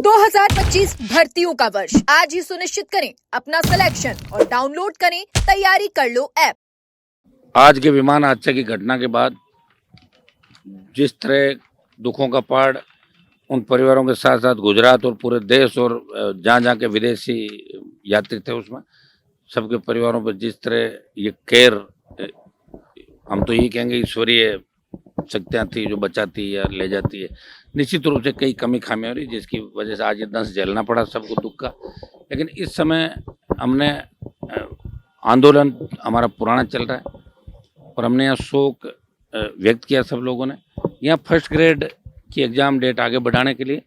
2025 भर्तियों का वर्ष आज ही सुनिश्चित करें अपना सिलेक्शन और डाउनलोड करें तैयारी कर लो ऐप। आज के विमान हादसे की घटना के बाद जिस तरह दुखों का पहाड़ उन परिवारों के साथ साथ गुजरात और पूरे देश और जहाँ के विदेशी यात्री थे उसमें सबके परिवारों पर जिस तरह ये केयर, हम तो यही कहेंगे ईश्वरीय शक्तियाँ थी जो बचाती या ले जाती है। निश्चित रूप से कई कमी खामियां हो रही जिसकी वजह से आज ये दंश झेलना पड़ा सबको दुख का। लेकिन इस समय हमने आंदोलन हमारा पुराना चल रहा है और हमने यहाँ शोक व्यक्त किया सब लोगों ने। यहाँ फर्स्ट ग्रेड की एग्ज़ाम डेट आगे बढ़ाने के लिए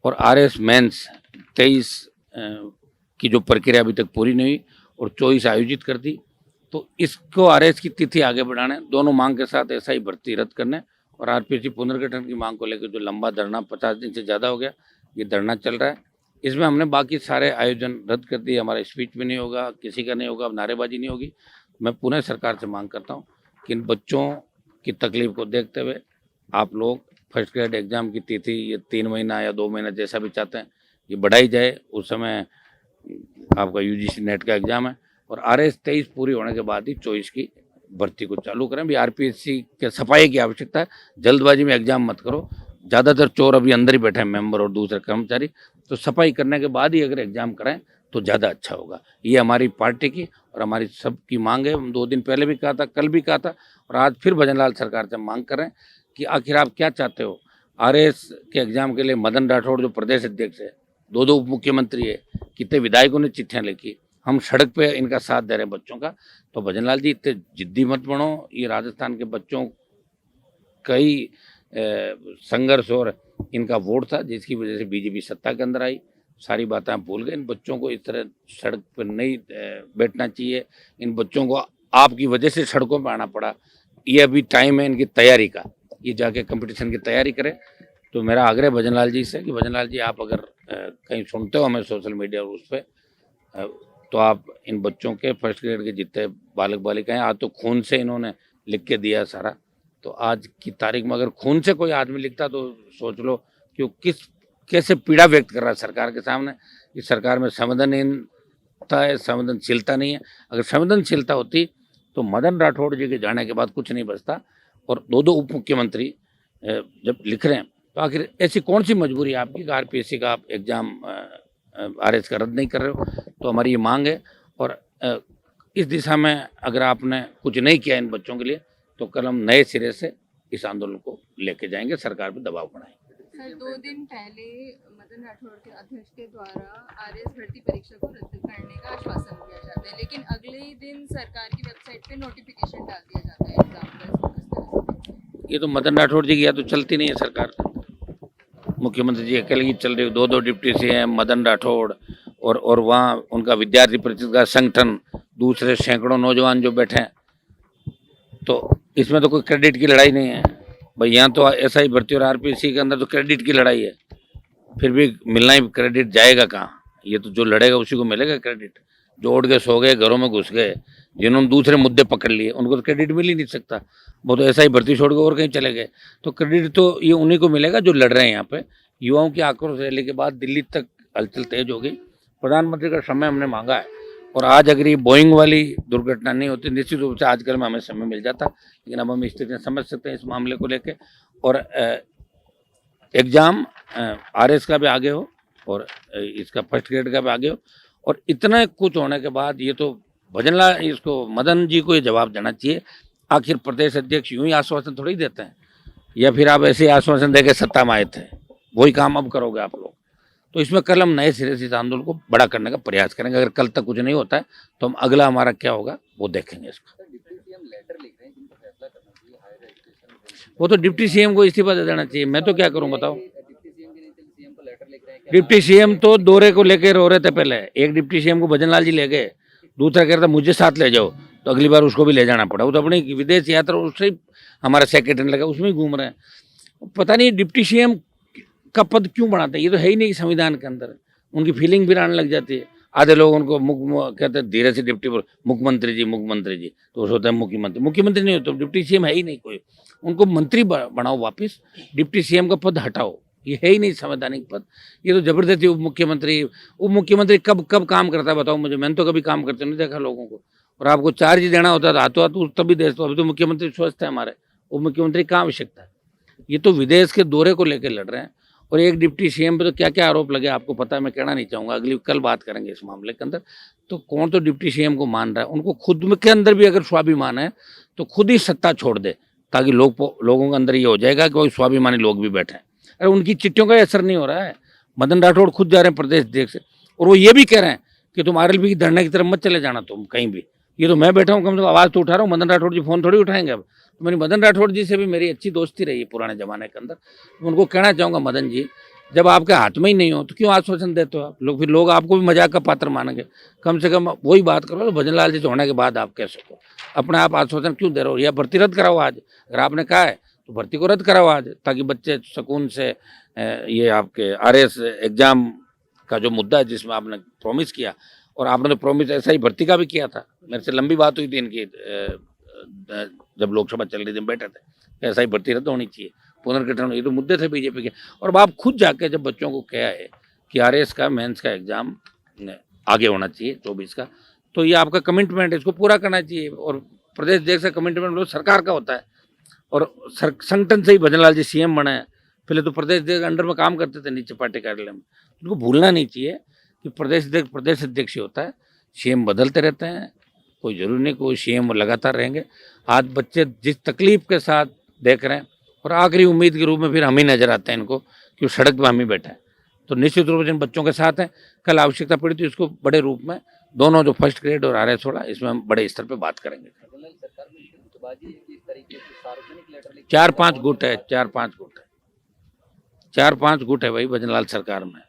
और RS मेंस 23 की जो प्रक्रिया अभी तक पूरी नहीं हुई और 24 आयोजित कर दी, तो इसको RS की तिथि आगे बढ़ाने, दोनों मांग के साथ SI भर्ती रद्द करने और RPSC पुनर्गठन की मांग को लेकर जो लंबा धरना 50 दिन से ज़्यादा हो गया, ये धरना चल रहा है। इसमें हमने बाकी सारे आयोजन रद्द कर दिए। हमारा स्पीच भी नहीं होगा, किसी का नहीं होगा, नारेबाजी नहीं होगी। मैं पुनः सरकार से मांग करता हूँ कि इन बच्चों की तकलीफ को देखते हुए आप लोग फर्स्ट ग्रेड एग्ज़ाम की तिथि ये 3 महीना या 2 महीना जैसा भी चाहते हैं ये बढ़ाई जाए। उस समय आपका UGC नेट का एग्ज़ाम है और RS 23 पूरी होने के बाद ही 24 की भर्ती को चालू करें। भी RPSC के सफाई की आवश्यकता है, जल्दबाजी में एग्ज़ाम मत करो। ज़्यादातर चोर अभी अंदर ही बैठे हैं, मेंबर और दूसरे कर्मचारी, तो सफाई करने के बाद ही अगर एग्ज़ाम कराएं तो ज़्यादा अच्छा होगा। ये हमारी पार्टी की और हमारी सबकी मांग है। हम 2 दिन पहले भी कहा था, कल भी कहा था और आज फिर भजनलाल सरकार से मांग कर रहे हैं कि आखिर आप क्या चाहते हो। RS के एग्ज़ाम के लिए मदन राठौड़ जो प्रदेश अध्यक्ष है, 2 उप मुख्यमंत्री है, कितने विधायकों ने चिट्ठियाँ लिखी, हम सड़क पे इनका साथ दे रहे हैं बच्चों का। तो भजनलाल जी इतने जिद्दी मत बनो। ये राजस्थान के बच्चों कई संघर्ष और इनका वोट था जिसकी वजह से BJP सत्ता के अंदर आई। सारी बातें आप भूल गए। इन बच्चों को इस तरह सड़क पर नहीं बैठना चाहिए। इन बच्चों को आपकी वजह से सड़कों पर आना पड़ा। ये अभी टाइम है इनकी तैयारी का, ये जाके कंपटीशन की तैयारी करें। तो मेरा आग्रह भजनलाल जी से कि भजनलाल जी आप अगर कहीं सुनते हो हमें सोशल मीडिया और उस पर, तो आप इन बच्चों के फर्स्ट ग्रेड के जितने बालक बालिकाएं, आज तो खून से इन्होंने लिख के दिया सारा, तो आज की तारीख में अगर खून से कोई आदमी लिखता तो सोच लो कि वो कैसे पीड़ा व्यक्त कर रहा है सरकार के सामने। इस सरकार में संवेदनहीनता है, संवेदनशीलता नहीं है। अगर संवेदनशीलता होती तो मदन राठौड़ जी के जाने के बाद कुछ नहीं बचता। और 2 उप मुख्यमंत्री जब लिख रहे हैं तो आखिर ऐसी कौन सी मजबूरी है आपकी कि RPSC का आप एग्ज़ाम RS का रद्द नहीं कर रहे हो। तो हमारी ये मांग है और इस दिशा में अगर आपने कुछ नहीं किया इन बच्चों के लिए तो कल हम नए सिरे से इस आंदोलन को लेके जाएंगे, सरकार पर दबाव बनाएंगे। सर, 2 दिन पहले मदन राठौड़ के अध्यक्ष के द्वारा RS भर्ती परीक्षा को रद्द करने का आश्वासन दिया जाता है, लेकिन अगले ही दिन सरकार की वेबसाइट पे नोटिफिकेशन डाल दिया जाता है एग्जाम का। ये तो मदन राठौड़ जी की या तो चलती नहीं है सरकार, मुख्यमंत्री जी अकेले की चल रही है। 2 डिप्टी CM मदन राठौड़ और वहाँ उनका विद्यार्थी परिषद का संगठन, दूसरे सैकड़ों नौजवान जो बैठे हैं। तो इसमें तो कोई क्रेडिट की लड़ाई नहीं है भाई। यहाँ तो SI भर्ती और RPSC के अंदर तो क्रेडिट की लड़ाई है। फिर भी मिलना ही क्रेडिट जाएगा कहाँ? ये तो जो लड़ेगा उसी को मिलेगा क्रेडिट। जो उड़ के सो गए, घरों में घुस गए, जिन्होंने दूसरे मुद्दे पकड़ लिए, उनको तो क्रेडिट मिल ही नहीं सकता। वो तो SI भर्ती छोड़ के और कहीं चले गए। तो क्रेडिट तो ये उन्हीं को मिलेगा जो लड़ रहे हैं। यहाँ पे युवाओं की आक्रोश रैली के बाद दिल्ली तक हलचल तेज हो गई। प्रधानमंत्री का समय हमने मांगा है और आज अगर ये बोइंग वाली दुर्घटना नहीं होती, निश्चित रूप से आजकल में हमें समय मिल जाता। लेकिन अब हम स्थितियाँ समझ सकते हैं इस मामले को लेके। और एग्ज़ाम RS का भी आगे हो और इसका फर्स्ट ग्रेड का भी आगे हो। और इतना कुछ होने के बाद ये तो भजनलाल, इसको मदन जी को ये जवाब देना चाहिए। आखिर प्रदेश अध्यक्ष यूं ही आश्वासन थोड़ी देते हैं, या फिर आप ऐसे आश्वासन दे के सत्ता में आए थे, वही काम अब करोगे आप लोग। तो इसमें कल हम नए सिरे से इस आंदोलन को बड़ा करने का प्रयास करेंगे। अगर कल तक कुछ नहीं होता है तो हम अगला हमारा क्या होगा वो देखेंगे इसका। वो तो डिप्टी CM को इस्तीफा दे देना चाहिए। मैं तो क्या करूं बताओ। डिप्टी CM तो दौरे को लेकर रो रहे थे। पहले एक डिप्टी CM को भजनलाल जी ले गए, दूसरा कह रहा था मुझे साथ ले जाओ, तो अगली बार उसको भी ले जाना पड़ा। वो तो अपनी विदेश यात्रा उससे हमारा सेक्रेटरी लगा, उसमें ही घूम रहे हैं। पता नहीं डिप्टी CM का पद क्यों बनाते हैं, ये तो है ही नहीं संविधान के अंदर। उनकी फीलिंग भी आने लग जाती है। आधे लोग उनको कहते हैं धीरे से डिप्टी मुख्यमंत्री जी, तो होता है मुख्यमंत्री नहीं होता, डिप्टी CM है ही नहीं कोई। उनको मंत्री बनाओ वापिस, डिप्टी CM का पद हटाओ। ये है ही नहीं संवैधानिक पद। ये तो जबरदस्ती उप मुख्यमंत्री कब कब काम करता है बताओ मुझे। मैंने तो कभी काम करते नहीं देखा लोगों को। और आपको चार्ज देना होता है हाथों हाथ तभी दे दो। अभी तो मुख्यमंत्री स्वस्थ है हमारे, उप मुख्यमंत्री कहाँ आवश्यकता है। ये तो विदेश के दौरे को लेकर लड़ रहे हैं। और एक डिप्टी सीएम पे तो क्या क्या आरोप लगे आपको पता है, मैं कहना नहीं चाहूँगा, कल बात करेंगे इस मामले के अंदर। तो कौन तो डिप्टी सीएम को मान रहा है, उनको खुद के अंदर भी अगर स्वाभिमान है तो खुद ही सत्ता छोड़ दे, ताकि लोगों के अंदर ये हो जाएगा कि कोई स्वाभिमानी लोग भी बैठे हैं। अरे उनकी चिट्ठियों का असर नहीं हो रहा है। मदन राठौड़ खुद जा रहे हैं प्रदेश अध्यक्ष से, और वो ये भी कह रहे हैं कि तुम आरएलपी की धरने की तरफ मत चले जाना तुम कहीं भी। ये तो मैं बैठा हूँ, कम से कम आवाज़ तो उठा रहा हूँ। मदन राठौड़ जी फोन थोड़ी उठाएंगे अब। तो मेरी मदन राठौड़ जी से भी मेरी अच्छी दोस्ती रही है पुराने ज़माने के अंदर। तो उनको कहना चाहूँगा, मदन जी जब आपके हाथ में ही नहीं हो तो क्यों आश्वासन देते हो आप लोग, फिर लोग आपको भी मजाक का पात्र मानेंगे। कम से कम वही बात करो तो भजन लाल जी होने के बाद आप कह सको। अपने आप आश्वासन क्यों दे रहे हो, या भर्ती रद्द कराओ आज। अगर आपने कहा है तो भर्ती को रद्द कराओ आज, ताकि बच्चे सुकून से ये आपके आरएस एग्जाम का जो मुद्दा है जिसमें आपने प्रॉमिस किया, और आपने तो प्रॉमिस ऐसा ही भर्ती का भी किया था। मेरे से लंबी बात हुई थी इनकी जब लोकसभा चल रही थी, बैठे थे, ऐसा ही भर्ती रद्द होनी चाहिए, पुनर्गठन। ये तो मुद्दे थे बीजेपी के। और आप खुद जाके जब बच्चों को कहा है कि आरएस का मेंस का एग्जाम आगे होना चाहिए 24 का, तो ये आपका कमिटमेंट है, इसको पूरा करना चाहिए। और प्रदेश अध्यक्ष का कमिटमेंट सरकार का होता है। और संगठन से ही भजन लाल जी सीएम बने हैं। पहले तो प्रदेश अध्यक्ष अंडर में काम करते थे नीचे पार्टी कार्यालय में। उनको भूलना नहीं चाहिए कि प्रदेश अध्यक्ष ही होता है, सीएम बदलते रहते हैं, कोई जरूरी नहीं कोई सीएम लगातार रहेंगे। आज बच्चे जिस तकलीफ के साथ देख रहे हैं, और आखिरी उम्मीद के रूप में फिर हम ही नजर आते हैं इनको कि वो सड़क पर हम ही बैठे हैं। तो निश्चित रूप से इन बच्चों के साथ हैं। कल आवश्यकता पड़ी तो इसको बड़े रूप में दोनों जो फर्स्ट ग्रेड और आरएस वाला, इसमें हम बड़े स्तर पे बात करेंगे। 4-5 गुट है, 4-5 गुट है भाई भजनलाल सरकार में।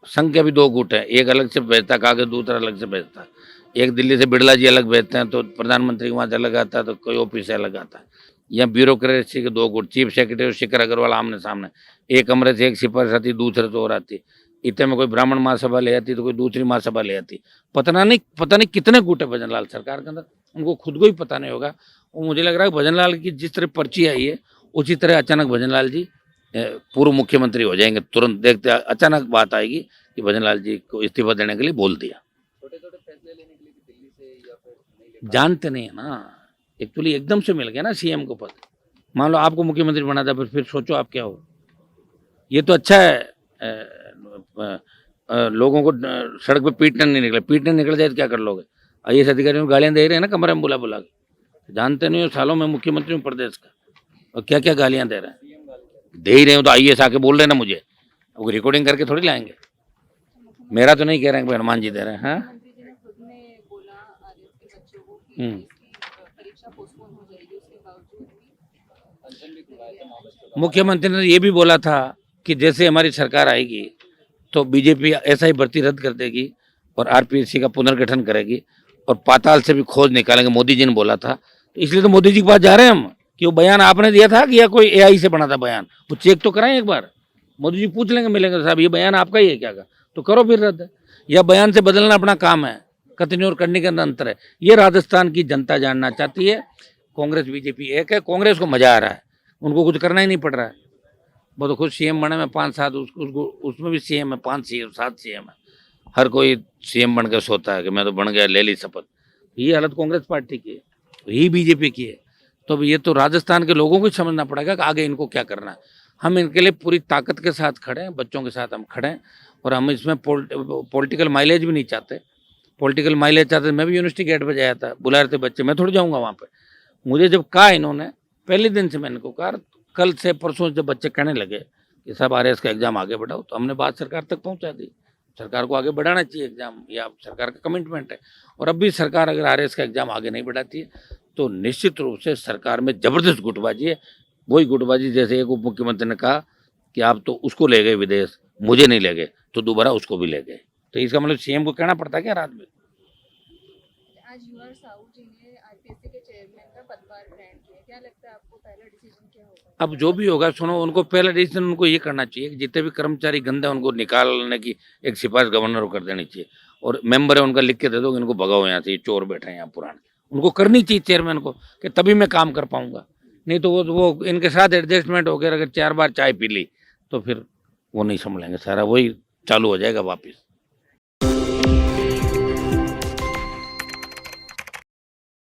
संघ के भी 2 गुट है, एक अलग से भेजता है कागज, दूसरा अलग से भेजता है। एक दिल्ली से बिड़ला जी अलग भेजते हैं तो प्रधानमंत्री वहाँ से अलग आता है, तो कोई ऑफिस से अलग आता है। यहाँ ब्यूरोक्रेसी के 2 गुट, चीफ सेक्रेटरी शिखर अग्रवाल आमने सामने, एक कमरे से एक सिफारिश आती, दूसरे से और आती। इतने में कोई ब्राह्मण महासभा ले आती तो कोई दूसरी महासभा ले आती। पता नहीं कितने गुट है भजनलाल सरकार के अंदर, उनको खुद को ही पता नहीं होगा। और मुझे लग रहा है भजनलाल की जिस तरह पर्ची आई है उसी तरह अचानक भजनलाल जी पूर्व मुख्यमंत्री हो जाएंगे। तुरंत देखते अचानक बात आएगी कि भजनलाल जी को इस्तीफा देने के लिए बोल दिया। छोटे-छोटे फैसले लेने के लिए दिल्ली से या फिर नहीं जानते नहीं है ना, एक्चुअली एकदम से मिल गया ना सीएम को पद। मान लो आपको मुख्यमंत्री बना था, फिर सोचो आप क्या हो। ये तो अच्छा है लोगों को सड़क पे पीटने निकल जाए तो क्या कर लोगे। आईएएस अधिकारियों को गालियां दे रहे हैं ना कमरे में बुला के, जानते नहीं हो सालों में मुख्यमंत्री हूँ प्रदेश का, और क्या क्या गालियां दे रहे हैं। दे ही रहे हो तो आईएएस आके बोल रहे हैं ना मुझे, वो रिकॉर्डिंग करके थोड़ी लाएंगे। मेरा तो नहीं कह रहे हैं कि हनुमान जी दे रहे हैं। हाँ, मुख्यमंत्री जी ने खुद ने बोला आरएस के बच्चों को कि इसकी परीक्षा पोस्टपोन हो जाएगी, उसके बावजूद भी मुख्यमंत्री ने ये भी बोला था कि जैसे हमारी सरकार आएगी तो बीजेपी ऐसा ही भर्ती रद्द कर देगी और आरपीएससी का पुनर्गठन करेगी और पाताल से भी खोज निकालेंगे। मोदी जी ने बोला था, तो इसलिए तो मोदी जी के पास जा रहे हैं हम कि वो बयान आपने दिया था कि या कोई एआई से बना था बयान, वो चेक तो कराएं एक बार। मोदी जी पूछ लेंगे, मिलेंगे, साहब ये बयान आपका ही है क्या? तो करो फिर रद्द, या बयान से बदलना अपना काम है, कथनी और करने के अंदर अंतर है। ये राजस्थान की जनता जानना चाहती है। कांग्रेस बीजेपी एक है, कांग्रेस को मजा आ रहा है, उनको कुछ करना ही नहीं पड़ रहा है। वो तो खुद सीएम बने में 5-7, उसको उसमें भी सीएम है, 5-7 सीएम है। हर कोई सीएम बन के सोता है कि मैं तो बन गया, ले ली शपथ। ये हालत कांग्रेस पार्टी की है, यही बीजेपी की है। तो ये तो राजस्थान के लोगों को समझना पड़ेगा कि आगे इनको क्या करना है। हम इनके लिए पूरी ताकत के साथ खड़े हैं, बच्चों के साथ हम खड़े हैं, और हम इसमें पॉलिटिकल माइलेज भी नहीं चाहते। पॉलिटिकल माइलेज चाहते मैं भी यूनिवर्सिटी गेट पर जाया था, बुला रहे थे बच्चे, मैं थोड़ी जाऊँगा वहाँ पर। मुझे जब कहा इन्होंने, पहले दिन से मैंने इनको कहा, कल से परसों जब बच्चे कहने लगे कि साहब आरएस का एग्जाम आगे बढ़ाओ, तो हमने बात सरकार तक पहुँचा दी। सरकार को आगे बढ़ाना चाहिए एग्जाम, या सरकार का कमिटमेंट है। और अब भी सरकार अगर आरएस का एग्जाम आगे नहीं बढ़ाती है तो निश्चित रूप से सरकार में जबरदस्त गुटबाजी है। वही गुटबाजी जैसे एक उप मुख्यमंत्री ने कहा कि आप तो उसको ले गए विदेश, मुझे नहीं ले गए, तो दोबारा उसको भी ले गए। तो इसका मतलब सीएम को कहना पड़ता है क्या रात में। आज यूआर साहू जी ने आरपीएससी के चेयरमैन का पदभार ग्रहण किया, क्या लगता है आपको पहला डिसीजन क्या होगा? अब जो भी होगा सुनो, उनको पहला डिसीजन उनको ये करना चाहिए कि जितने भी कर्मचारी गंदे उनको निकालने की एक सिफारिश गवर्नर को कर देनी चाहिए, और मेंबर है उनका लिख के दे दो कि इनको भगाओ यहाँ से, ये चोर बैठे हैं यहाँ पुराने। उनको करनी चाहिए चेयरमैन को कि तभी मैं काम कर पाऊंगा, नहीं तो वो इनके साथ एडजस्टमेंट हो गया। अगर 4 बार चाय पी ली तो फिर वो नहीं संभलेंगे, सारा वही चालू हो जाएगा वापस।